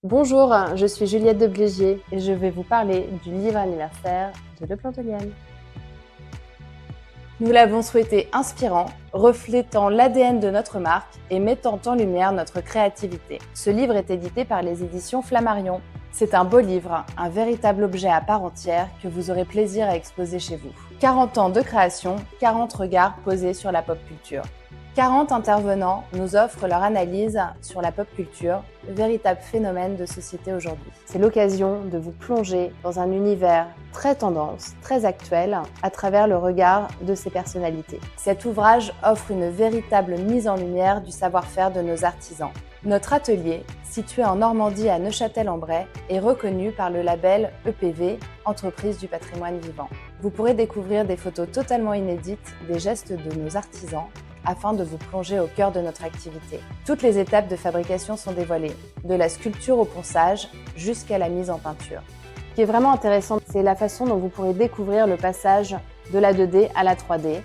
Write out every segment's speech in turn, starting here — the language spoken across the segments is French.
Bonjour, je suis Juliette de Blégier et je vais vous parler du livre anniversaire de Le Plantolienne. Nous l'avons souhaité inspirant, reflétant l'ADN de notre marque et mettant en lumière notre créativité. Ce livre est édité par les éditions Flammarion. C'est un beau livre, un véritable objet à part entière que vous aurez plaisir à exposer chez vous. 40 ans de création, 40 regards posés sur la pop culture. 40 intervenants nous offrent leur analyse sur la pop culture, véritable phénomène de société aujourd'hui. C'est l'occasion de vous plonger dans un univers très tendance, très actuel, à travers le regard de ces personnalités. Cet ouvrage offre une véritable mise en lumière du savoir-faire de nos artisans. Notre atelier, situé en Normandie à Neufchâtel-en-Bray, est reconnu par le label EPV, Entreprise du patrimoine vivant. Vous pourrez découvrir des photos totalement inédites des gestes de nos artisans, afin de vous plonger au cœur de notre activité. Toutes les étapes de fabrication sont dévoilées, de la sculpture au ponçage jusqu'à la mise en peinture. Ce qui est vraiment intéressant, c'est la façon dont vous pourrez découvrir le passage de la 2D à la 3D.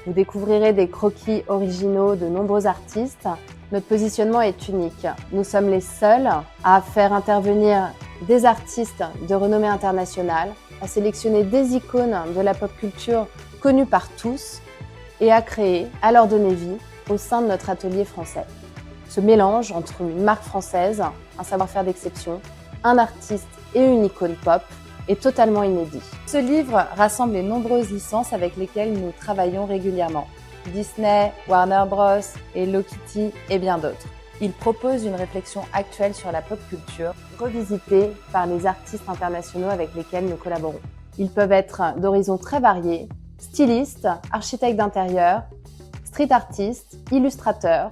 Vous découvrirez des croquis originaux de nombreux artistes. Notre positionnement est unique. Nous sommes les seuls à faire intervenir des artistes de renommée internationale, à sélectionner des icônes de la pop culture connues par tous, et à créer, à leur donner vie, au sein de notre atelier français. Ce mélange entre une marque française, un savoir-faire d'exception, un artiste et une icône pop est totalement inédit. Ce livre rassemble les nombreuses licences avec lesquelles nous travaillons régulièrement. Disney, Warner Bros, Hello Kitty et bien d'autres. Il propose une réflexion actuelle sur la pop culture, revisitée par les artistes internationaux avec lesquels nous collaborons. Ils peuvent être d'horizons très variés, stylistes, architectes d'intérieur, street artistes, illustrateurs.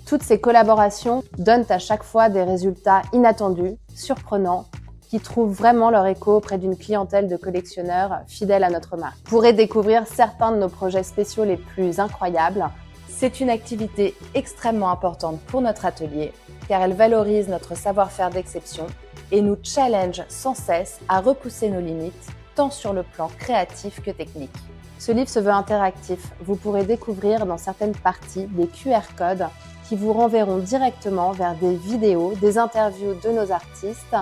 Toutes ces collaborations donnent à chaque fois des résultats inattendus, surprenants, qui trouvent vraiment leur écho auprès d'une clientèle de collectionneurs fidèles à notre marque. Vous pourrez découvrir certains de nos projets spéciaux les plus incroyables. C'est une activité extrêmement importante pour notre atelier, car elle valorise notre savoir-faire d'exception et nous challenge sans cesse à repousser nos limites, tant sur le plan créatif que technique. Ce livre se veut interactif. Vous pourrez découvrir dans certaines parties des QR codes qui vous renverront directement vers des vidéos, des interviews de nos artistes,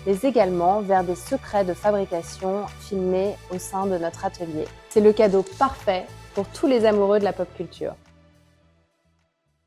mais également vers des secrets de fabrication filmés au sein de notre atelier. C'est le cadeau parfait pour tous les amoureux de la pop culture.